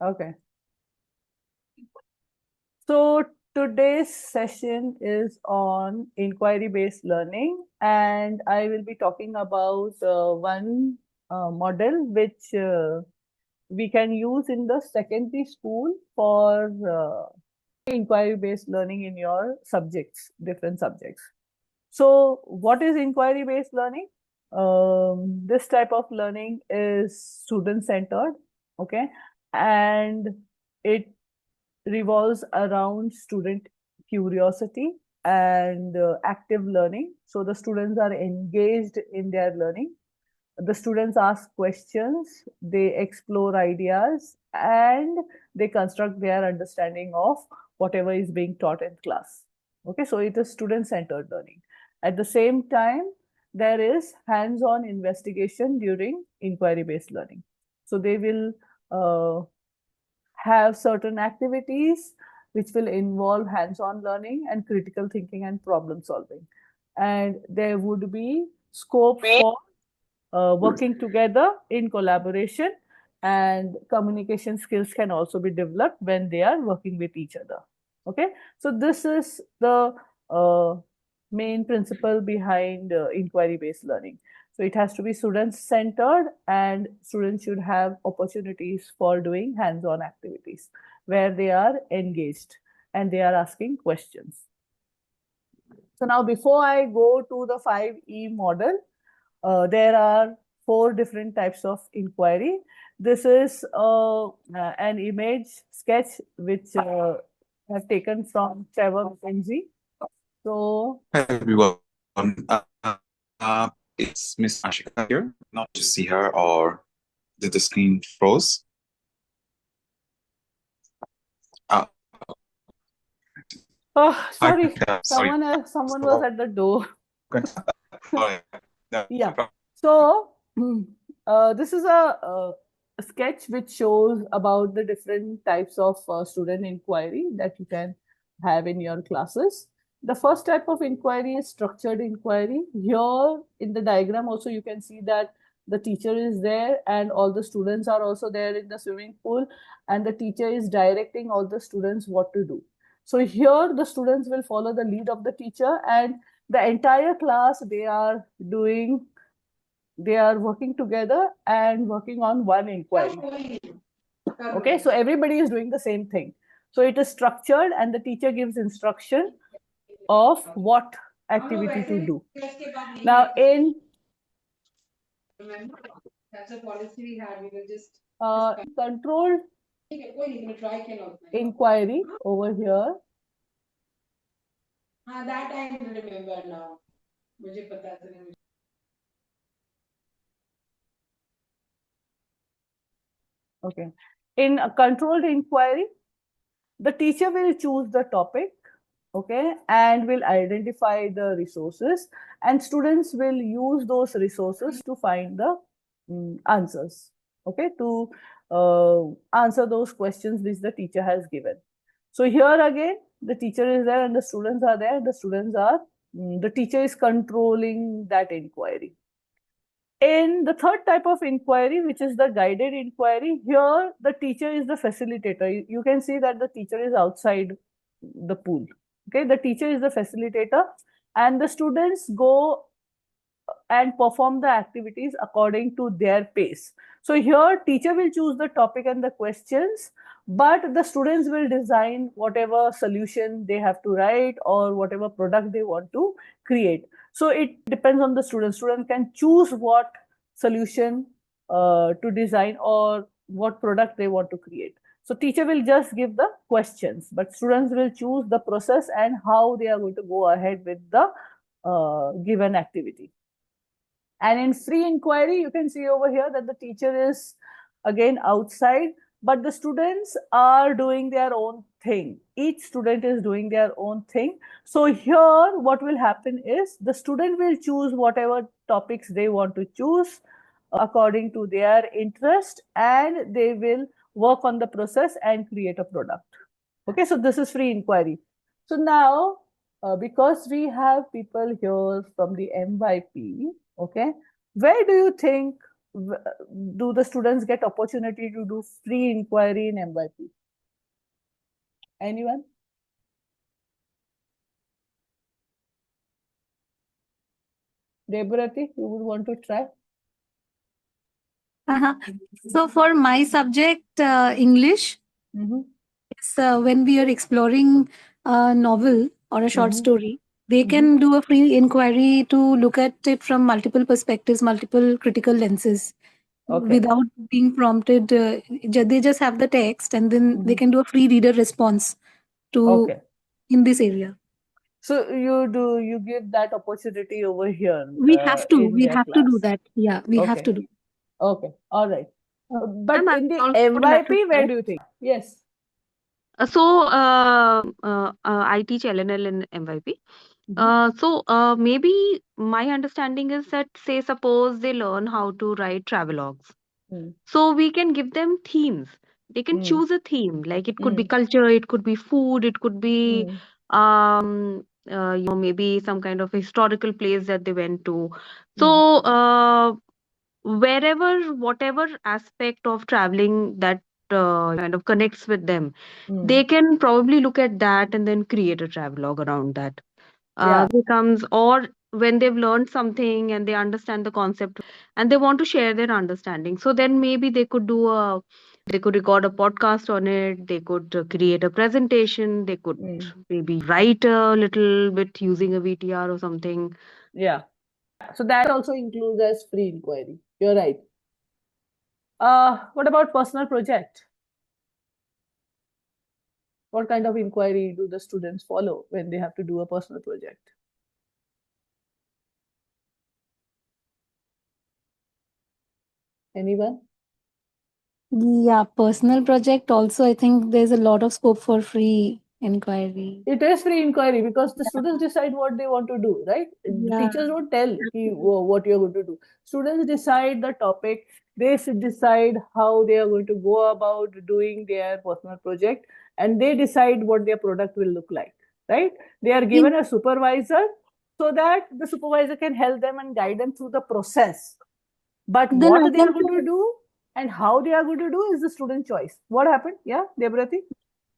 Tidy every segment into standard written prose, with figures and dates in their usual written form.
Okay. So today's session is on inquiry-based learning, and I will be talking about one model which we can use in the secondary school for inquiry-based learning in your subjects, different subjects. So what is inquiry-based learning? This type of learning is student-centered, okay, and it revolves around student curiosity and active learning. So the students are engaged in their learning. The students ask questions, they explore ideas, and they construct their understanding of whatever is being taught in class. Okay, so it is student-centered learning. At the same time, there is hands-on investigation during inquiry-based learning. So they will have certain activities which will involve hands-on learning and critical thinking and problem solving. And there would be scope for working together in collaboration, and communication skills can also be developed when they are working with each other. Okay, so this is the main principle behind inquiry-based learning. So it has to be student-centered, and students should have opportunities for doing hands-on activities where they are engaged and they are asking questions. So now, before I go to the 5E model, there are 4 different types of inquiry. This is an image sketch which I have taken from Trevor McKenzie. So, Hi everyone. It's Miss Ashika here. Not to see her, or did the screen froze? oh, sorry, Sorry. someone was at the door. No Yeah. problem. So, this is a sketch which shows about the different types of student inquiry that you can have in your classes. The first type of inquiry is structured inquiry. Here in the diagram also you can see that the teacher is there and all the students are also there in the swimming pool, and the teacher is directing all the students what to do. So here the students will follow the lead of the teacher, and the entire class they are working together and working on one inquiry. Okay, so everybody is doing the same thing. So it is structured, and the teacher gives instruction of what activity to do. Now, in controlled inquiry over here, that I remember now. मुझे पता था. okay, in a controlled inquiry, the teacher will choose the topic, okay, and will identify the resources, and students will use those resources to find the answers, okay, to answer those questions which the teacher has given. So here again, the teacher is there and the students are there. The teacher is controlling that inquiry. In the third type of inquiry, which is the guided inquiry, here the teacher is the facilitator. You can see that the teacher is outside the pool. Okay, the teacher is the facilitator, and the students go and perform the activities according to their pace. So here teacher will choose the topic and the questions, but the students will design whatever solution they have to write or whatever product they want to create. So it depends on the student. Student can choose what solution to design or what product they want to create. So teacher will just give the questions, but students will choose the process and how they are going to go ahead with the given activity. And in free inquiry, you can see over here that the teacher is again outside, but the students are doing their own thing. Each student is doing their own thing. So here what will happen is the student will choose whatever topics they want to choose according to their interest, and they will work on the process and create a product. Okay, so this is free inquiry. So now, because we have people here from the MYP, okay, where do you think do the students get opportunity to do free inquiry in MYP? Anyone? Debarati, you would want to try? Uh-huh. So for my subject, English, Mm-hmm. it's, when we are exploring a novel or a short Mhm. story, they Mhm. can do a free inquiry to look at it from multiple perspectives, multiple critical lenses, Okay. without being prompted. They just have the text, and then they Mhm. can do a free reader response to Okay. in this area. So you give that opportunity over here We have to. in We their have to do class. that. Yeah, we have Okay. to do. Okay. All right. But Ma'am, I in the also would like to MYP, where share. do you think? Yes. I teach LNL in MYP. Mhm. Maybe my understanding is that, say, suppose they learn how to write travelogues. Mm. So we can give them themes. They can Mm. choose a theme, like it could be Mm. culture, it could be food, it could be Mm. maybe some kind of historical place that they went to. Mm. So whatever aspect of traveling that kind of connects with them, they Mm. can probably look at that and then create a travelogue around that. Yeah. Becomes, or when they've learned something and they understand the concept and they want to share their understanding, so then maybe they could record a podcast on it, they could create a presentation, they could Mm. maybe write a little bit using a VTR or something. Yeah. So that also includes as free inquiry. You're right. What about personal project? What kind of inquiry do the students follow when they have to do a personal project? Anyone? Yeah, personal project also, I think there's a lot of scope for free inquiry. It is free inquiry because the students decide what they want to do, right? The Yeah. teachers don't tell what you're going to do. Students decide the topic. They should decide how they are going to go about doing their personal project, and they decide what their product will look like, right? They are given a supervisor so that the supervisor can help them and guide them through the process. But Then I what they are can going to do and how they are going to do is the student choice. What happened? Yeah, Debarati?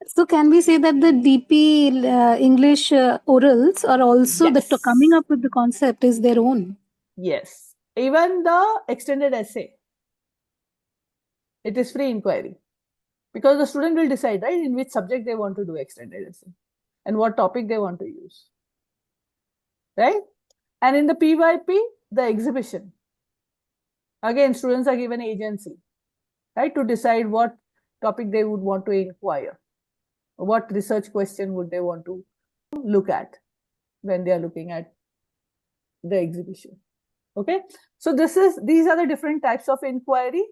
So can we say that the DP English orals are also coming Yes. up with the concept is their own? Yes. Even the extended essay, it is free inquiry because the student will decide, right, in which subject they want to do extended essay and what topic they want to use, right? And in the PYP, the exhibition, again, students are given agency, right, to decide what topic they would want to inquire, what research question would they want to look at when they are looking at the exhibition. Okay, so these are the different types of inquiry,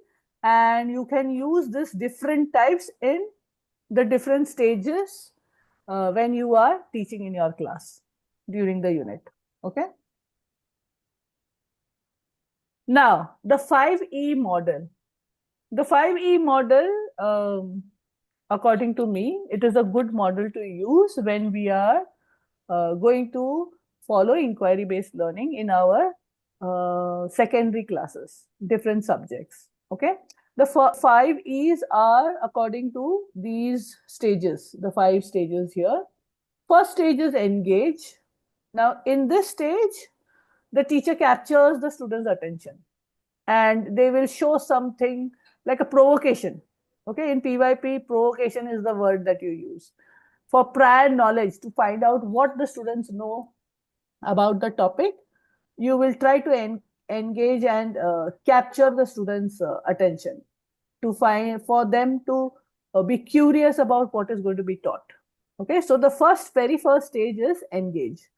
and you can use this different types in the different stages when you are teaching in your class during the unit. Okay, now the 5E model. The 5E model, according to me, it is a good model to use when we are going to follow inquiry based learning in our secondary classes, different subjects. Okay, the 5 E's are according to these stages, the 5 stages here. First stage is engage. Now, in this stage, the teacher captures the student's attention and they will show something like a provocation. Okay, in PYP, provocation is the word that you use for prior knowledge to find out what the students know about the topic. You will try to engage and capture the students' attention to find for them to be curious about what is going to be taught. Okay, so the very first stage is engage.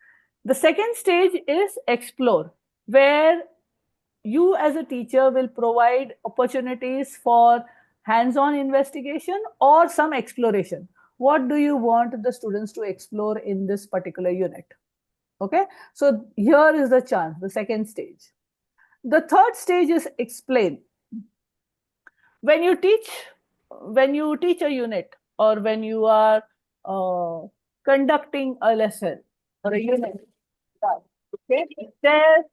The second stage is explore, where you as a teacher will provide opportunities for hands-on investigation or some exploration. What do you want the students to explore in this particular unit? Okay, so here is the chance, the second stage. The third stage is explain. When you teach a unit or when you are conducting a lesson or a unit, okay, there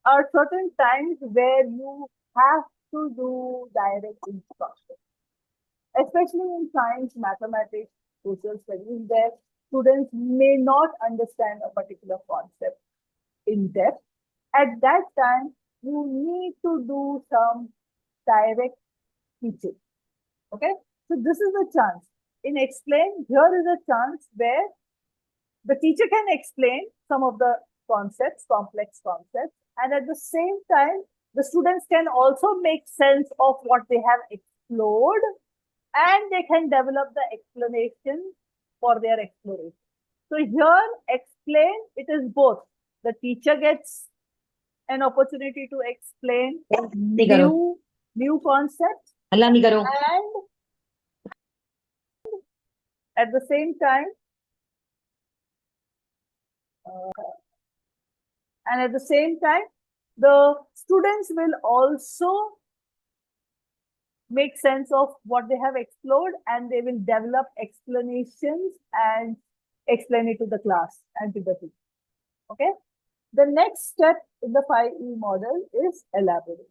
are certain times where you have to do direct instruction, especially in science, mathematics, social studies, where students may not understand a particular concept in depth. At that time, you need to do some direct teaching. Okay, so this is a chance. In Explain, here is a chance where the teacher can explain some of the concepts, complex concepts, and at the same time, the students can also make sense of what they have explored, and they can develop the explanation for their exploration. So here, Explain, it is both. The teacher gets an opportunity to explain नहीं करो new concepts, अल्लाह नहीं करो and at the same time, the students will also make sense of what they have explored, and they will develop explanations and explain it to the class and to the teacher. Okay. The next step in the 5E model is elaborate.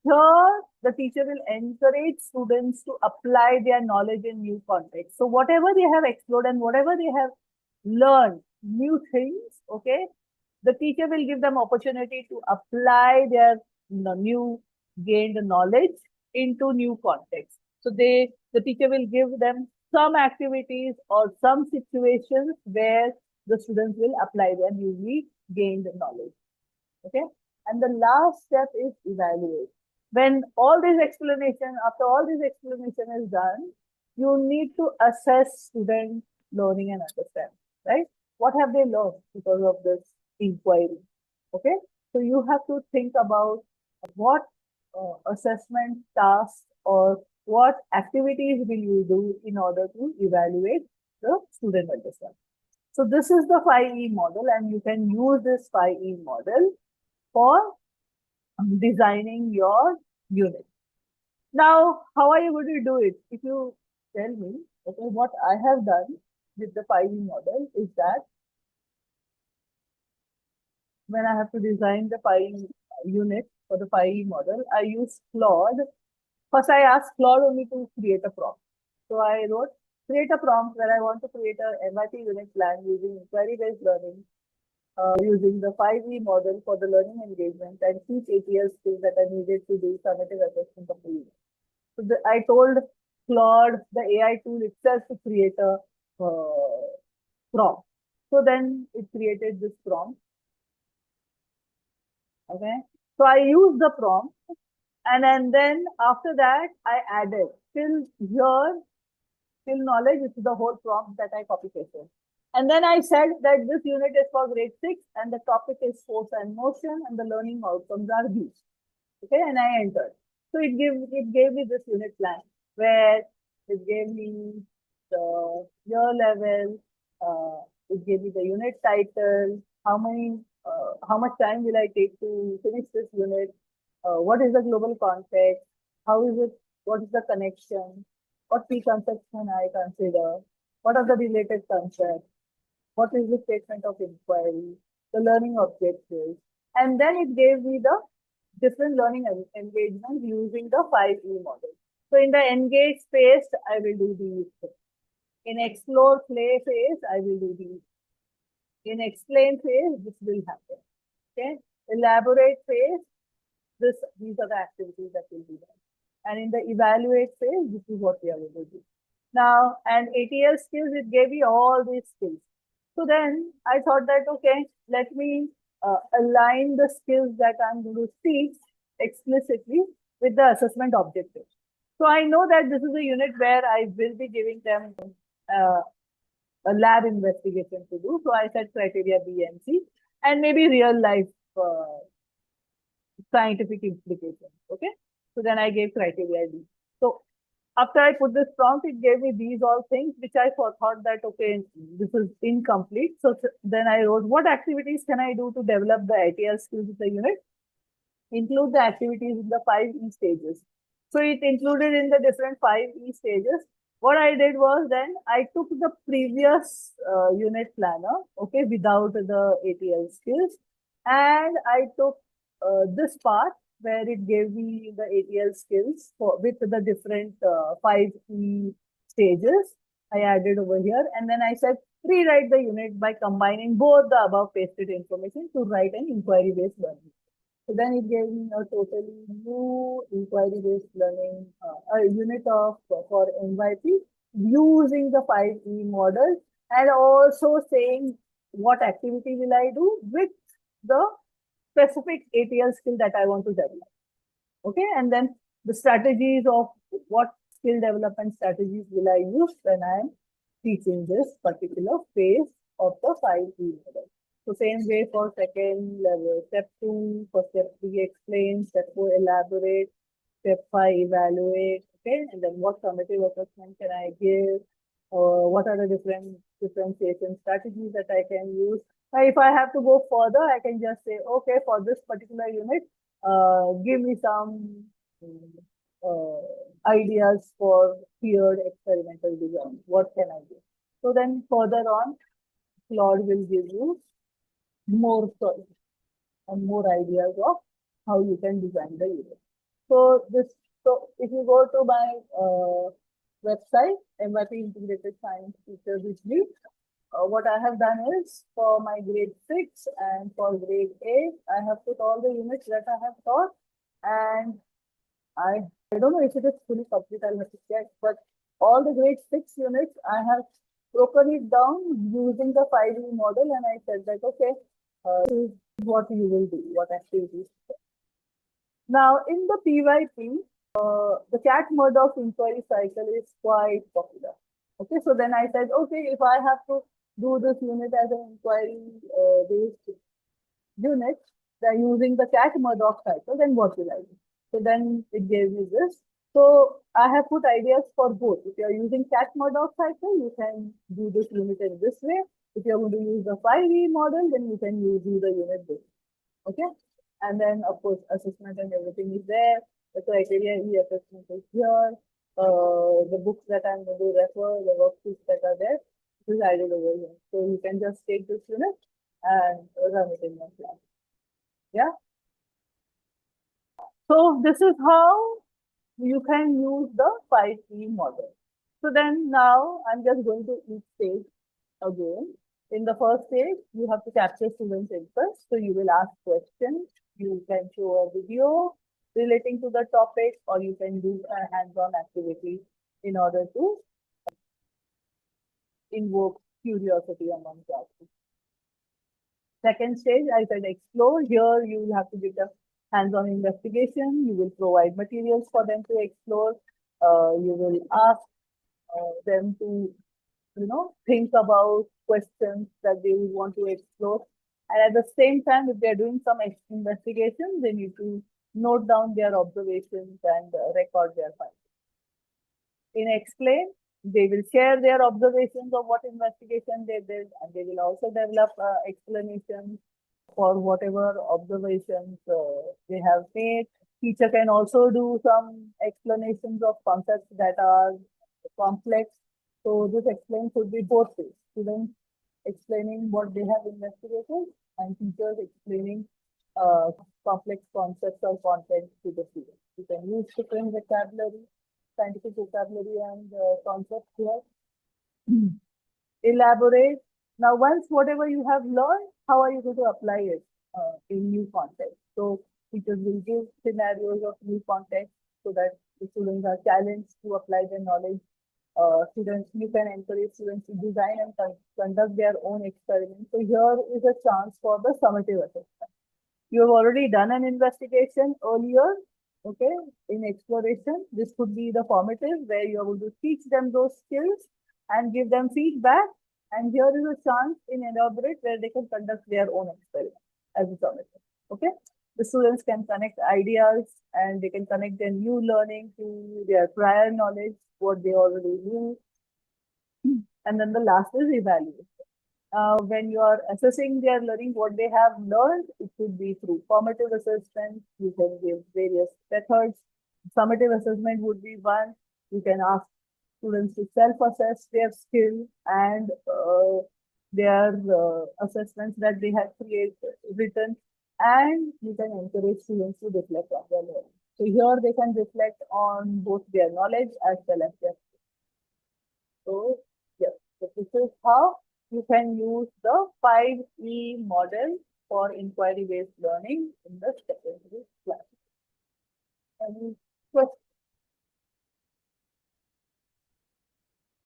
Here, the teacher will encourage students to apply their knowledge in new contexts. So whatever they have explored and whatever they have learned, new things, okay, the teacher will give them opportunity to apply their new gained knowledge into new contexts. So the teacher will give them some activities or some situations where the students will apply their newly gained knowledge. Okay. And the last step is evaluate. When all this explanation, after all this explanation is done, you need to assess student learning and understanding, right? What have they learned because of this inquiry? Okay. So you have to think about what assessment tasks or what activities will you do in order to evaluate the student understanding. So this is the 5E model, and you can use this 5E model for designing your unit. Now, how are you going to do it? If you tell me, okay, what I have done with the 5E model is that when I have to design the 5E unit for the 5E model, I use Claude. First, I asked Claude only to create a prompt. So I wrote, create a prompt where I want to create a MIT unit plan using inquiry-based learning, using the 5E model for the learning engagement, and teach ATL skills that are needed to do summative assessment of the unit. So I told Claude, the AI tool itself, to create a prompt. So then it created this prompt. Okay. So I used the prompt, and then after that, I added till knowledge, which is the whole prompt that I copy pasted. And then I said that this unit is for grade 6 and the topic is force and motion and the learning outcomes are these. Okay, and I entered. So it gave me this unit plan where it gave me the year level, it gave me the unit title, how much time will I take to finish this unit, what is the global context, what is the connection, what key concepts can I consider, what are the related concepts, what is the statement of inquiry, the learning objectives, and then it gave me the different learning engagements using the 5E model. So in the engage phase, I will do these things. In explore play phase, I will do these. In explain phase, this will happen. Okay. Elaborate phase, these are the activities that will be done. And in the evaluate phase, this is what we are going to do. Now, and ATL skills, it gave me all these skills. So then I thought that, okay, let me align the skills that I'm going to teach explicitly with the assessment objectives. So I know that this is a unit where I will be giving them a lab investigation to do. So I said criteria B and C, and maybe real life scientific implications. Okay. So then I gave criteria D. So after I put this prompt, it gave me these all things, which I thought that, okay, this is incomplete. So then I wrote, what activities can I do to develop the ITL skills of the unit? Include the activities in the 5E stages. So it included in the different 5E stages. What I did was then I took the previous unit planner, okay, without the ATL skills, and I took this part, where it gave me the ATL skills with the different 5 stages. I added over here, and then I said rewrite the unit by combining both the above pasted information to write an inquiry-based learning. So then it gave me a totally new inquiry-based learning a unit of for NYP using the 5E model, and also saying what activity will I do with the specific ATL skill that I want to develop. Okay, and then the strategies of what skill development strategies will I use when I am teaching this particular phase of the 5E model. So same way for second level. Step 2, for step 3, explain. Step 4, elaborate. Step 5, evaluate. Okay, and then what summative assessment can I give? What are the different differentiation strategies that I can use? If I have to go further, I can just say, okay, for this particular unit, give me some ideas for tiered experimental design. What can I do? So then further on, Claude will give you more choice and more ideas of how you can design the unit. So if you go to my website, MYP Integrated Science Teacher Weekly, what I have done is for my grade 6 and for grade 8, I have put all the units that I have taught, and I don't know if it is fully complete, I'll have to check, but all the grade 6 units, I have broken it down using the 5E model, and I said that, okay, this is what you will do, what activities. Now, in the PYP, the Cat-Murdoch inquiry cycle is quite popular. Okay, so then I said, okay, if I have to do this unit as an inquiry-based unit, then using the Cat-Murdoch cycle, then what will I do? So then it gave me this. So I have put ideas for both. If you are using Cat-Murdoch cycle, you can do this unit in this way. If you are going to use the 5E model, then you can do the unit this way. Okay, and then of course assessment and everything is there. The criteria assessment is here. The books that I'm going to refer, the worksheets that are there, this is added over here. So you can just take this unit and run it in your class. Yeah. So this is how you can use the 5E model. So then now I'm just going to each stage again. In the first stage, you have to capture students' interest. So you will ask questions. You can show a video relating to the topic, or you can do a hands-on activity in order to invoke curiosity among classes. Second stage, I said explore. Here you will have to give the hands-on investigation. You will provide materials for them to explore. You will ask them to, think about questions that they would want to explore. And at the same time, if they're doing some investigation, they need to note down their observations and record their findings. In explain, they will share their observations of what investigation they did, and they will also develop explanations for whatever observations they have made. Teacher can also do some explanations of concepts that are complex. So this explain could be both ways. Students explaining what they have investigated, and teachers explaining complex concepts or content to the students. You can use different vocabulary, scientific vocabulary and concepts here. Elaborate. Now, once whatever you have learned, how are you going to apply it in new context? So teachers will give scenarios of new context so that the students are challenged to apply their knowledge. You can encourage students to design and conduct their own experiments. So here is a chance for the summative assessment. You have already done an investigation earlier, okay, in exploration. This could be the formative, where you are going to teach them those skills and give them feedback. And here is a chance in elaborate, where they can conduct their own experiment as a summative. Okay, the students can connect ideas and they can connect their new learning to their prior knowledge, what they already knew. And then the last is evaluation. When you are assessing their learning, what they have learned, it could be through formative assessment. You can give various methods. Summative assessment would be one. You can ask students to self-assess their skill and their assessments that they have written, and you can encourage students to reflect on their learning. So here they can reflect on both their knowledge as well as their skills. So yes, so this is how you can use the 5E model for inquiry-based learning in the secondary